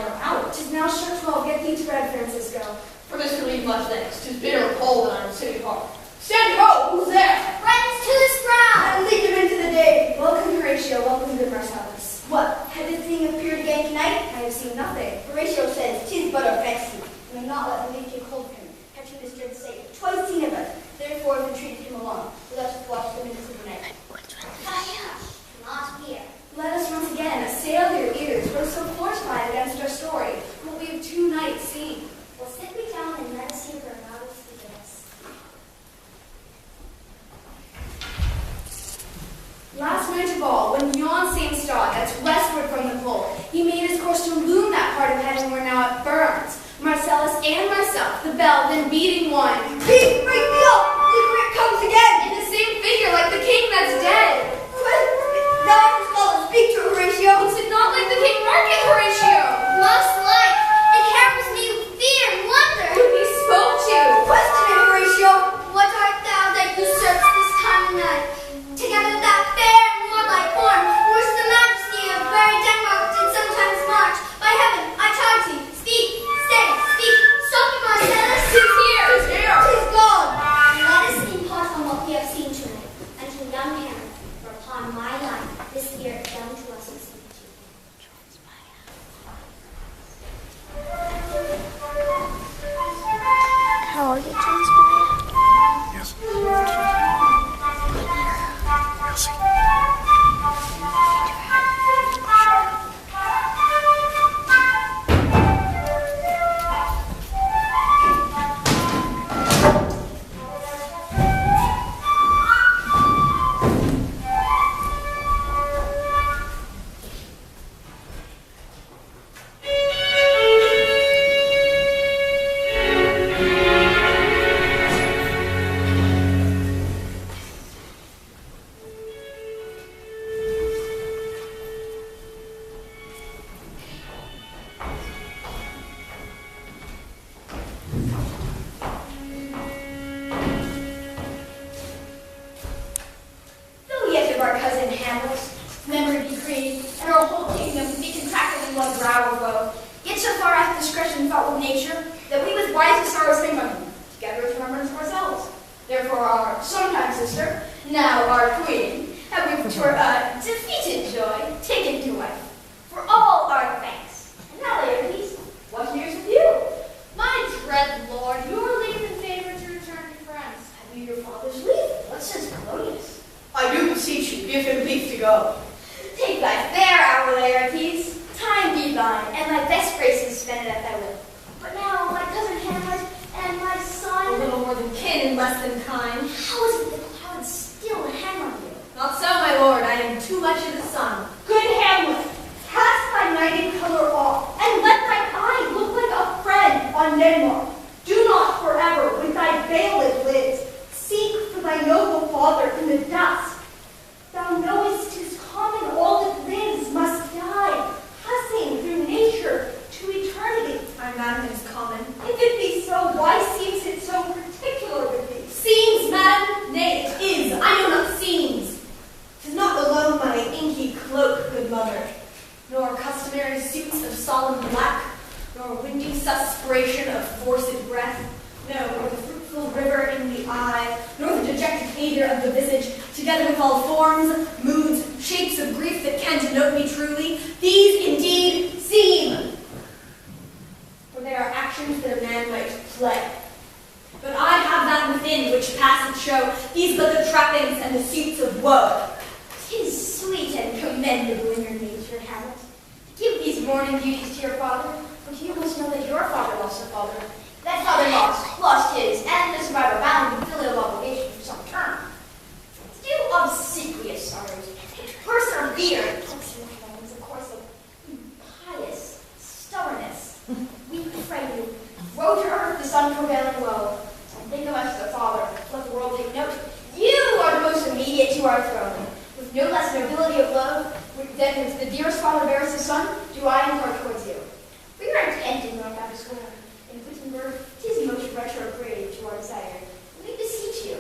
they are out. 'Tis now sure 12. Get thee to bed, Francisco. For this relief much thanks. 'Tis bitter and cold in our city park. Stand ho! Who's there? Friends to this ground! And lead them into the day. Welcome, Horatio. Welcome, good Marcellus. What? Have this thing appeared again tonight? I have seen nothing. Horatio says, 'tis but a fancy. You may not let the lead take hold of him. Catching this dread state. Twice seen of it. Therefore have entreated him along. Let us watch the minutes of the night. Not here. Let us once again assail your ears. We're so fortified against our story. What we have 2 nights seen. Well, sit we down and let us hear her out of us. Last night of all, when beyond St. Staud, that's westward from the pole, he made his course to illume that part of heaven where now it burns. Marcellus and myself, the bell then beating one. Peace, break me up! Look where it comes again! In the same figure like the king that's dead. Now I must call and speak to Horatio. Is it not like the king Market, Horatio? Most like. It hampers me with fear and wonder. Who he spoke to? Question it, Horatio. What art thou that usurps this time of night? Together with that fair and warlike form, which the majesty of very Denmark did sometimes march. By heaven, I charge thee, speak, stay, speak. Stop me, Marcellus. 'Tis here. 'Tis here. 'Tis gone. Let us impart on what we have seen tonight, and to young Hamlet, for upon my life, this spirit down to us and speak to you. How are you, Transpire? Yes. We'll see. Though yet of our cousin Hamlet, memory be creed, and our whole kingdom be contracted in one brow of woe, yet so far hath discretion fought with nature, that we with wisest sorrows may mourn, together with remembrance of ourselves. Therefore our sometime sister, now our queen, have we to our defeated joy taken to wife, for all our thanks. And now, Laertes, what news with you? My dread lord, you are leave in favor to return to France. Have you your father's leave? What says Polonius? I do beseech you, give him leave to go. Take thy fair hour, Laertes. Time be thine, and thy best graces spend it at thy will. But now, my cousin Hamlet and my A son, little more than kin and less than kind. how is it the clouds still hang on you? Not so, my lord, I am too much of the sun. Good Hamlet, cast thy knighted color off, and let thine eye look like a friend on Denmark. Do not forever, with thy veiled lids, seek for thy noble father in the dust. Thou knowest 'tis common all that lives must die, passing through nature to eternity. I madam it is common. If it be so, why seems it so particular with thee? Seems, madam? Nay, it is. I know not seems. 'Tis not alone my inky cloak, good mother, nor customary suits of solemn black, nor windy suspiration of forced breath, no, nor the fruitful river in the eye, nor the dejected hater of the visage, together with all forms, moods, shapes of grief that can denote me truly, these indeed seem. For they are actions that a man might play. But I have that within which passeth show these but the trappings and the suits of woe. 'Tis sweet and commendable in your nature, Hamlet, to give these mourning beauties to your father, but you must know that your father lost a father. That father lost his, and the survivor bound in filial obligation for some term. To do obsequious sorrows, to persevere in placing the heavens a course of pious stubbornness. We pray you, woe to earth the sun prevailing woe, and think of us the father, let the world take note. You are the most immediate to our throne. With no less nobility of love than with the dearest father bears his son, do I impart towards you. For your intent in North Abbey Square, in Wittenberg, 'tis most retrograde to our desire. We beseech you,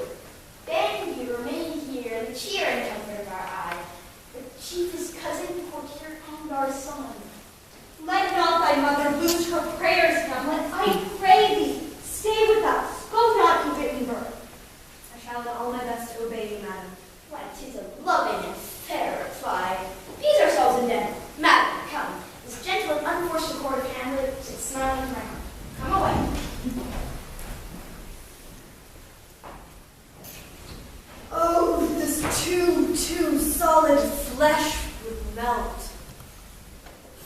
beg you remain here in the cheer and comfort of our eye, the chiefest cousin, courtier, and our son. Let not thy thy mother lose her prayers, Hamlet? I pray thee, stay with us. Go not to Wittenberg. I shall do all my best to obey you, madam. Why, 'tis a loving and fair reply. Appease ourselves in dinner. Madam, come. This gentle and unforced accord of Hamlet sits smiling round. Come away. Oh, this too solid flesh would melt,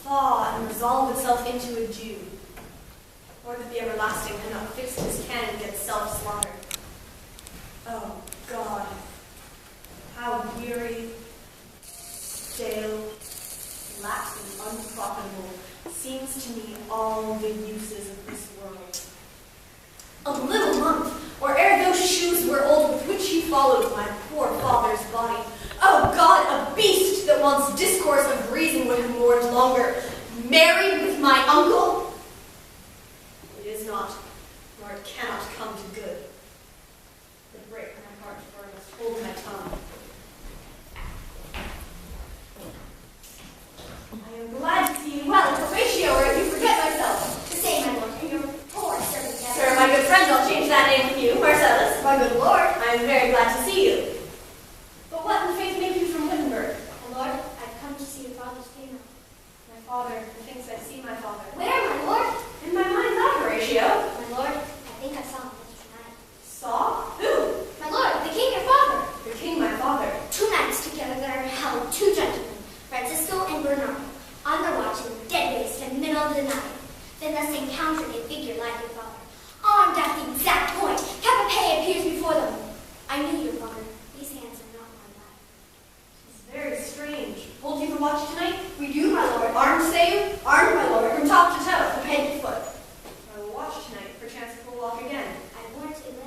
thaw, and resolve itself into a dew, or that the everlasting had not fixed his cannon against self-slaughter. Oh, God, how weary, stale, flat, and unprofitable seems to me all the uses of this world. A little month, or ere those shoes were old with which you followed my poor father's body. Oh God, a beast that wants discourse of reason would have mourned longer. Married with my uncle? It is not, nor it cannot come to good. But break my heart, for I must hold my tongue. I am glad to see you well, Horatio, or you forget myself. The same, my lord, and your poor servant. Sir, my good friend, I'll change that name with you, Marcellus. My good lord. I am very glad to see you. But what in faith made you from Wittenberg? My lord, I've come to see your father's funeral. My father, methinks I see my father. Where, my lord? In my mind's eye, Horatio. My lord, I think I saw him tonight. Saw? Who? My lord, the king, your father. Your king, my father. 2 nights together there held 2 gentlemen, Francisco and Bernardo, on their watch in the dead waste in the middle of the night. Then thus encountered a figure like your father, armed at the exact point. Capapay appears before them. I knew your father. These hands are not my life. It's very strange. Hold you the watch tonight? We do, my lord. Armed, say you? Armed, my lord. From top to toe, from head to foot. I will watch tonight, perchance it will walk again. I warrant it will.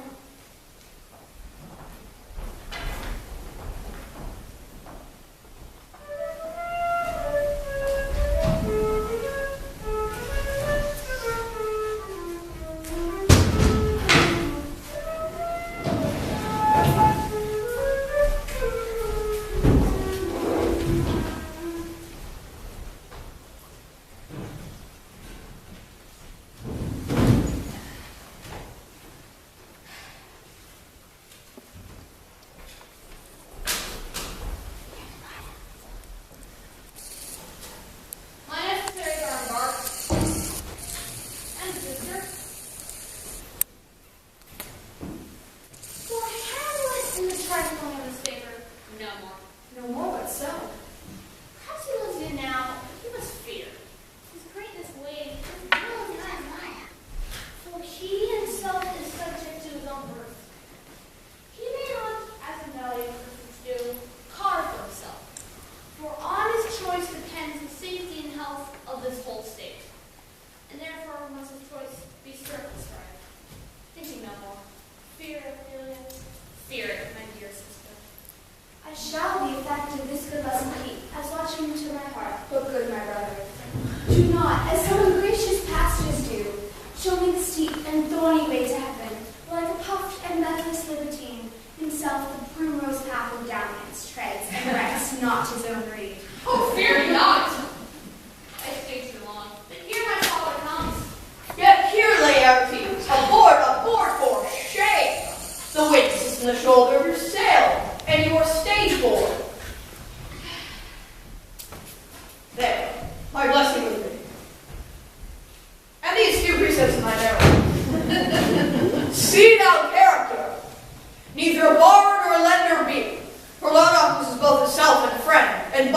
And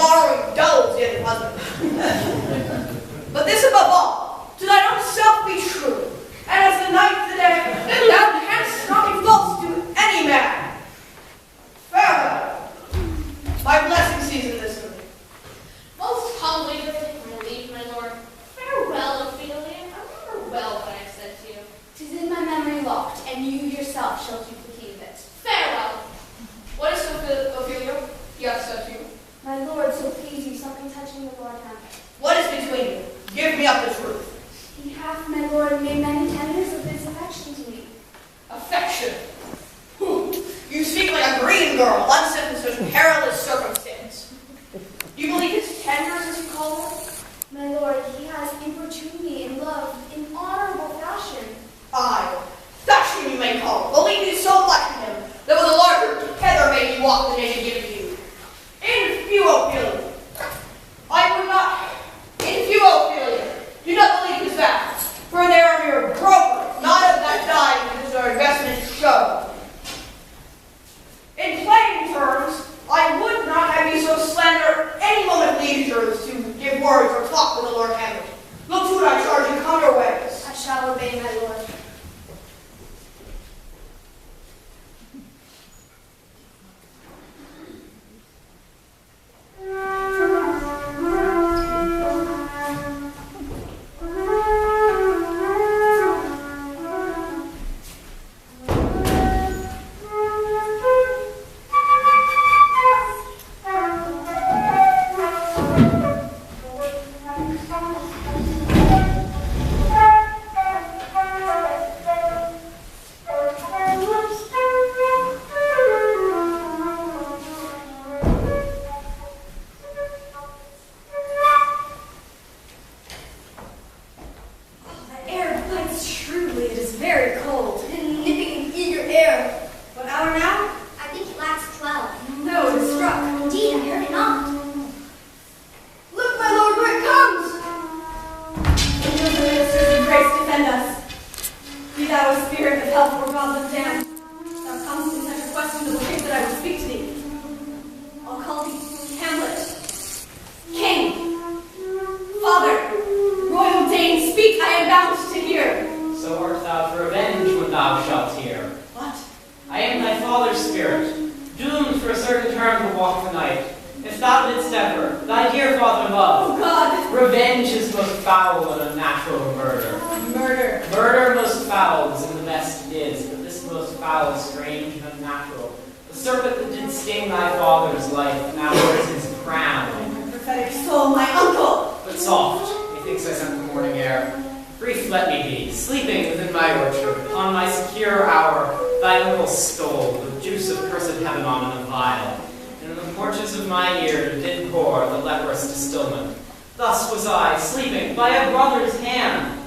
pinch is most foul and unnatural murder. Murder. Murder most foul is in the best it is, but this most foul is strange and unnatural. The serpent that did sting thy father's life now wears his crown. My prophetic soul, my uncle! But soft, methinks I scent the morning air. Brief let me be, sleeping within my orchard. Upon my secure hour, thy uncle stole the juice of cursed heaven on in a vial. And in the porches of my ear did pour the leprous distillment. Thus was I, sleeping by a brother's hand.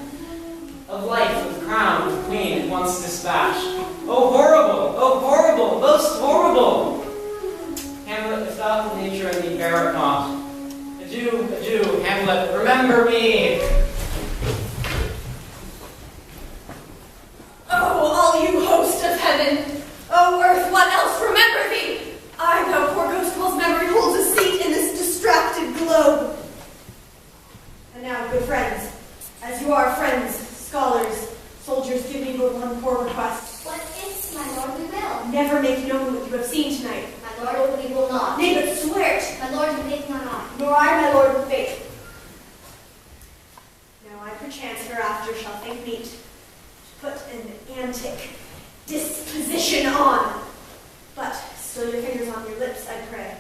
Of life with crown and queen at once dispatched. Oh horrible, most horrible! Hamlet, if thou the nature in thee bear it not. Adieu, adieu, Hamlet, remember me! Oh, all you host of heaven! Oh, earth, what else remember thee? I, thou poor ghost whose memory holds a seat in this distracted globe. And now, good friends, as you are friends, scholars, soldiers, give me but one poor request. What is, my lord, we will? Never make known what you have seen tonight. My lord, we will not. Nay, but swear it. My lord, we think not. Nor I, my lord, with Feight. Now I perchance hereafter shall think meet to put an antic disposition on. But still your fingers on your lips, I pray.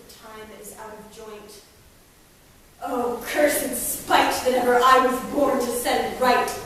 The time is out of joint. Oh, curse and spite that ever I was born to set it right.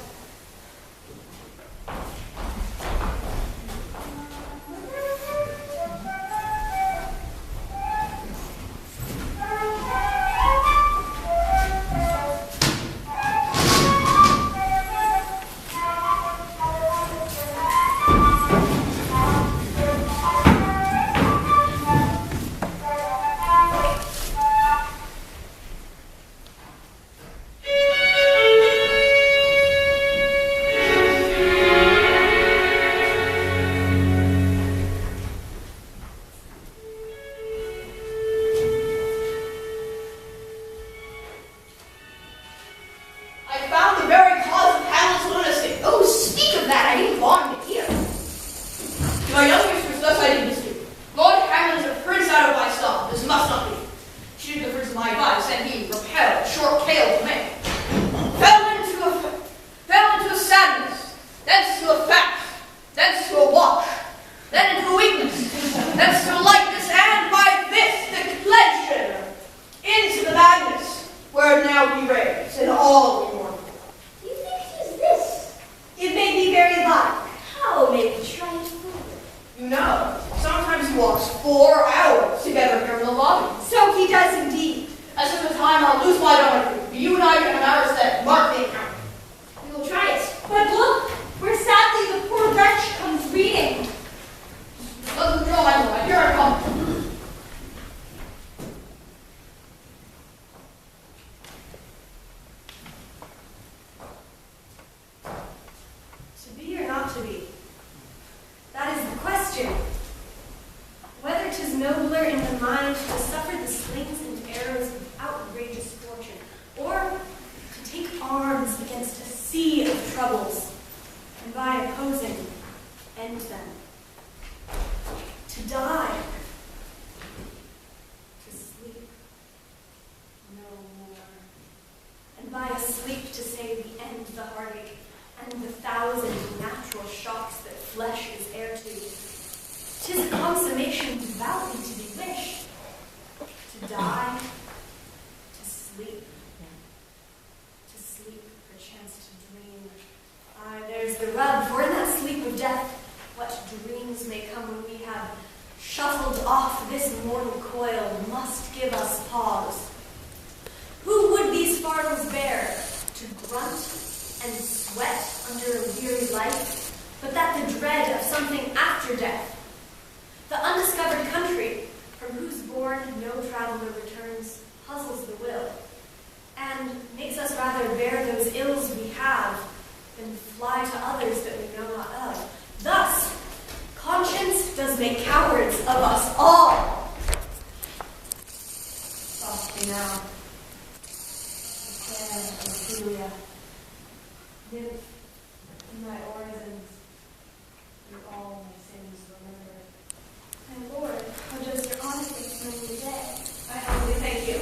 My lord, how does your honor think of me today? I humbly thank you.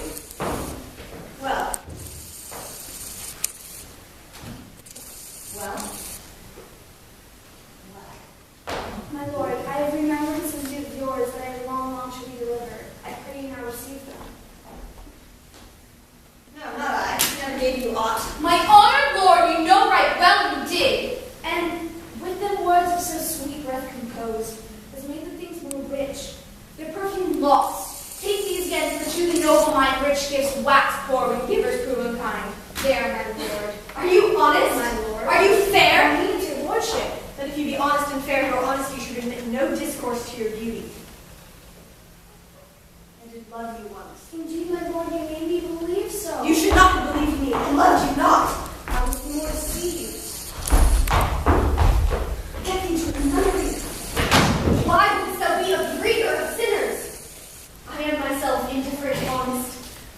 Well, lost. Take these again, for to the noble mind rich gifts wax poor when givers prove unkind. There, my lord. Are you honest? My lord. Are you fair? I mean, your lordship. That if you be honest and fair, your honesty should admit no discourse to your beauty. I did love you once. Indeed, my lord, you made me believe so. You should not have believed me. I loved you not. I was more to see you. Get thee to the nunnery. Why wouldst thou be a breeder of sinners? I am myself indifferent, honest,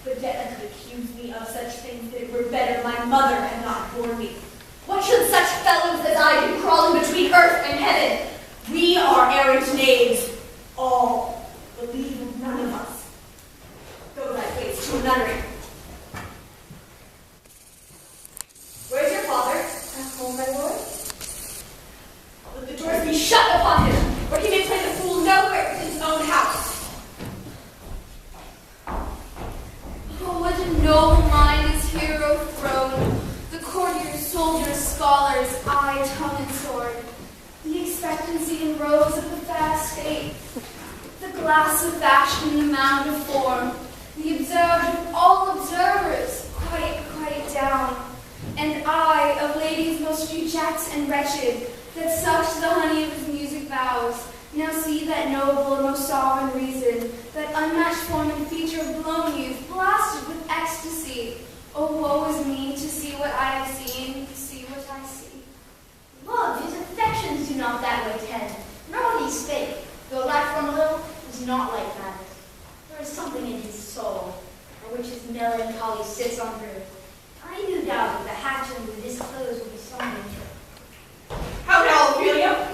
but yet I could accuse me of such things that it were better my mother had not borne me. What should such fellows as I do crawling between earth and heaven? We are errant knaves, all. Believe in none of us. Go thy ways to a nunnery. Where's your father? At home, my lord. Let the doors be shut upon him, or he may play the fool nowhere in his own house. Oh, what a noble mind is here overthrown. The courtiers, soldiers, scholars, eye, tongue, and sword. The expectancy and rose of the fast state. The glass of fashion and the mound of form. The observed of all observers, quiet down. And I, of ladies most reject and wretched, that sucked the honey of his music vows, now see that noble and most sovereign reason, that unmatched form and feature of blown youth, blasted with ecstasy. Oh, woe is me to see what I have seen, to see what I see. Love, his affections do not that way tend, nor he spake, though life from little is not like that. There is something in his soul, for which his melancholy sits on earth. I knew doubt that the hatching with his clothes would be something. How now, Ophelia?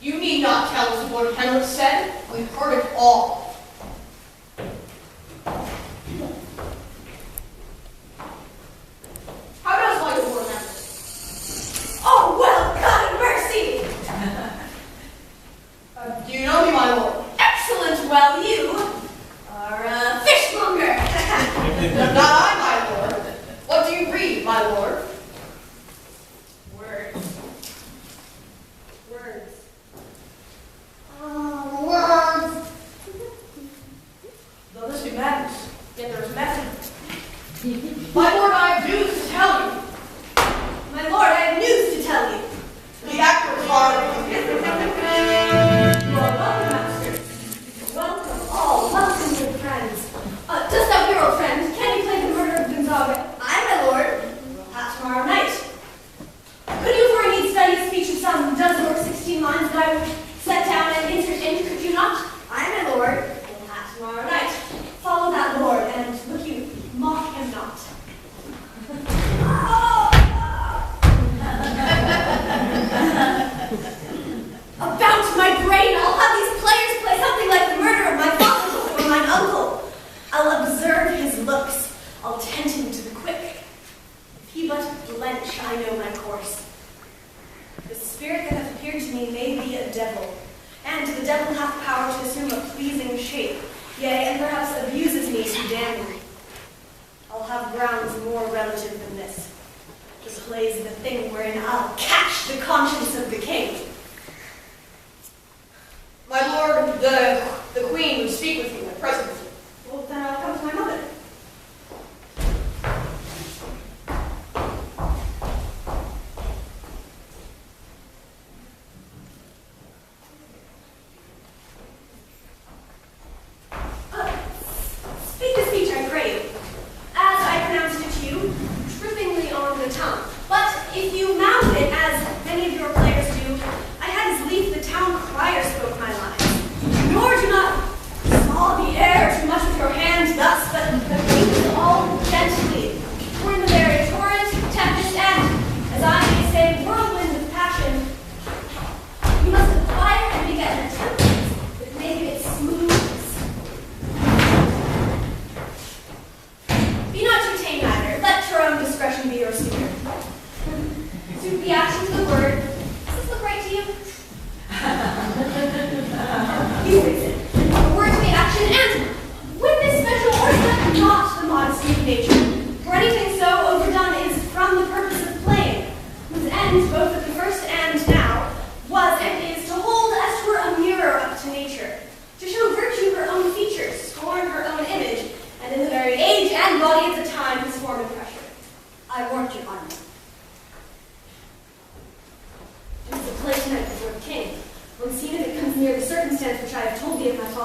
You need not tell us what Hamlet said. We've heard it all. How does my lord Hamlet? Oh, well, God have mercy! Do you know me, my lord? Excellent, well, you are a fishmonger. Not I, my lord. What do you read, my lord? Words. Words. Words. Though this be madness, yet there is method. My lord, I have news to tell you. My lord, I have news to tell you. The actors are... You are welcome, master. Welcome, all. Welcome, good friends. Dost thou hear, old friend? Can you play the murder of Gonzaga? Aye, my lord. We'll have tomorrow night. Could you for a need study a speech of some dozen or 16 lines that I would set down and insert in? Could you not? Aye, my lord. We'll have tomorrow night. Follow that lord, and look you, mock him not. About my brain, I'll have these players play something like the murder of my father or mine uncle. I'll observe his looks. I'll tend him to the quick. If he but blench, I know my course. The spirit that hath appeared to me may be a devil, and the devil hath power to assume a pleasing shape, yea, and perhaps abuses me to damn me. I'll have grounds more relative than this. This plays the thing wherein I'll catch the conscience of the king. My lord, the queen would speak with you at present. Well, then I'll come to my mother. Speak the speech, I pray you. As I pronounced it to you, trippingly on the tongue. But if you mouth it, as many of your players do, I had as lief the town crier spoke my lines. Nor do not saw the air too much with your hand thus, but use all gently. For in the very torrent, tempest, and, as I may say, whirlwind of passion, you must acquire and beget a temperance that may give it smoothness. Be not too tame either. Let your own discretion be your steward. Suit the action to the word. Does this look right to you?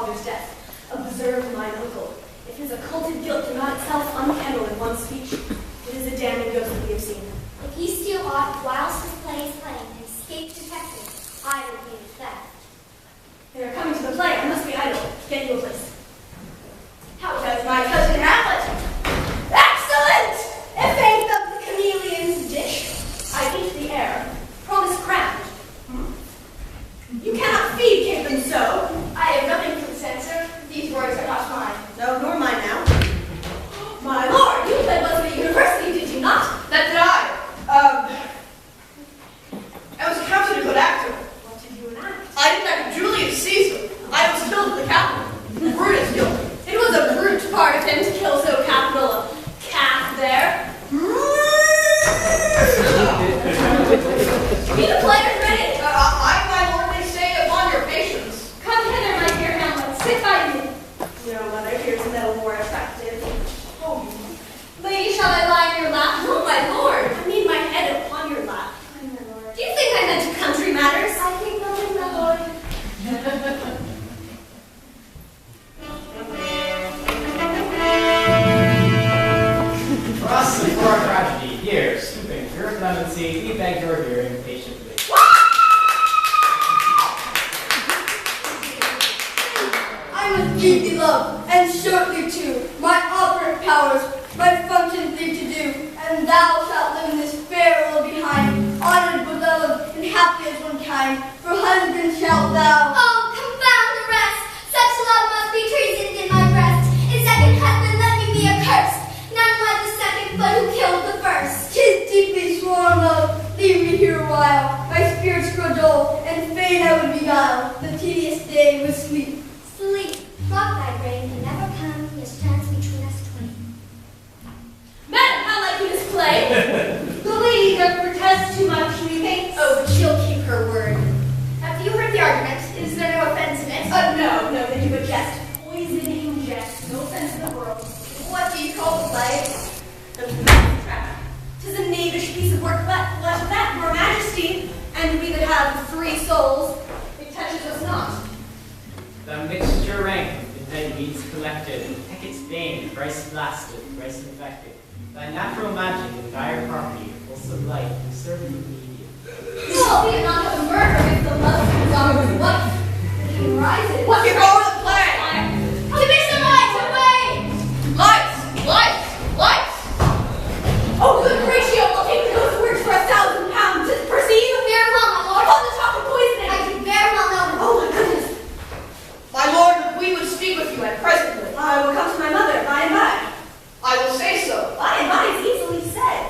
father's death. Observe mine uncle. If his occulted guilt do not itself unkennel in one speech, it is a damning ghost that we have seen. If he steal aught whilst his play is playing and escape detected, I will be the theft. They are coming to the play. I must be idle. Get you a place. How does my cousin Hamlet? Excellent! If ain't of the chameleon's dish. I eat the air. Promise crowned. You cannot feed Cape and so. I have nothing to censor. These words are not mine. No, nor mine now. My lord, you played once at the university, did you not? That did I. I was counted a good actor. What did you enact? I enacted Julius Caesar. I was killed at the Capitol. Brutus killed me. It was a brute part of him to kill so capital a calf there. Be the players ready? I, my lord, may say upon your patience. Come hither, my dear Hamlet. Sit by me. No, mother, here's a medal more attractive. Oh, lady, shall I lie in your lap? No, my lord. I mean my head upon your lap. My lord. Do you think I meant country matters? I think nothing, my lord. For us and for our tragedy, here, stooping to your clemency, we beg your hearing patiently. I must deeply love, and shortly too, my operative powers, my functions need to do, and thou shalt live in this fair world behind, honored, beloved, and happy as one kind, for husband shalt thou. Oh, confound the rest! Such love must be treasoned in my breast. His second husband let me be accursed. None like the second, but who killed the first. 'Tis deeply sworn love, leave me here a while. My spirits grow dull, and fain I would beguile the tedious day with sleep. Sleep, lock thy brain, and never come the stands between us twain. Madam, how like you this play? The lady doth protest too much, methinks. Oh, but she'll keep her word. Have you heard the argument? Is there no offense in it? No, they do but jest. Poisoning jest. No sense in the world. What do you call the play? The mousetrap. 'Tis a knavish piece of work, but what of that, your majesty? And we that have 3 souls, it touches us not. The mixture rank, the dead weeds collected, Hecate's bane, thrice blasted, thrice infected. Thy natural magic and dire property, wholesome light, and servant immediate. No, we did not have a murder if the lust of his daughter's wife. He rises. What you go to the play? Give me some lights, away! Lights! Lights! Lights! Oh, good Horatio, I'll take those words for 1,000 pounds. Perceive? Very well, my lord. Upon the talk of poisoning. I do very well know. Oh, my goodness. My lord, we would speak with you and presently. I will come to my mother by and by. I will say so. By and by is easily said.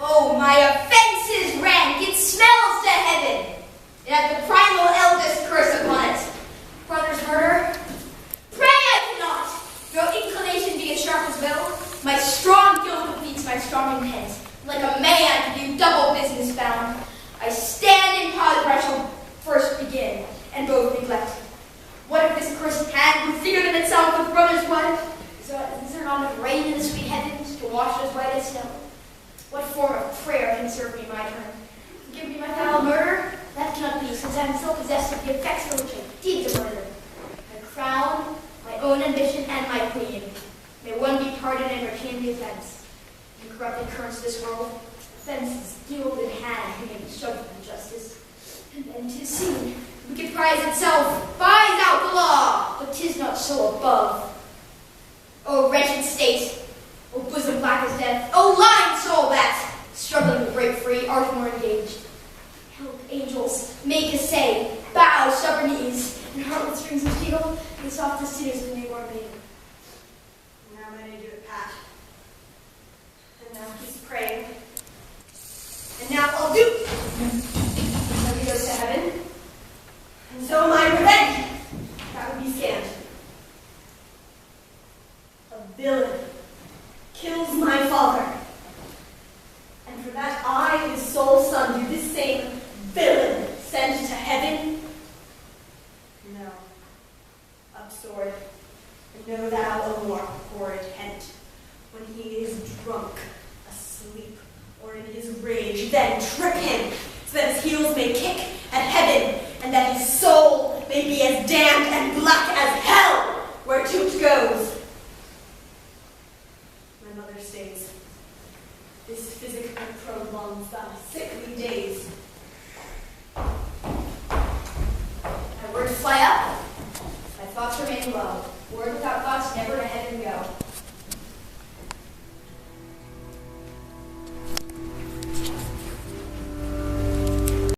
Oh, my offense is rank. It smells to heaven. It hath the primal eldest curse upon it. Brother's murder? Pray I cannot. No inclination be as sharp as will. My strong guilt completes my strong intent. Like a man to do double business bound. I stand in pause where I shall first begin, and both neglect. What if this cursed hand would figure in itself with brother's wife? Is there not enough rain in the sweet heavens to wash it as white as snow? What form of prayer can serve me my turn? Give me my foul murder? That cannot be, since I am so possessed of the effects of which I did the murder. My crown, my own ambition, and my queen. May one be pardoned and retain the offense. In corrupted currents of this world, offenses, gilded hand, who may be shoved from justice. And then 'tis seen, the wicked prize itself buys out the law, but 'tis not so above. O wretched state! O bosom black as death! O lying soul that, struggling to break free, art more engaged! Help, angels, make essay, bow stubborn knees, and heart with strings of steel, the softest tears of newborn baby. Now may I do it, Pat. And now he's praying. And now I'll do. Now he goes to heaven. And so my revenge. That would be scant. A villain then trip him, so that his heels may kick at heaven, and that his soul may be as damned and black as hell, where Toot goes. My mother stays. This physic prolongs thy sickly days. I were to fly up, thy thoughts remain low. Word without thoughts never to heaven go.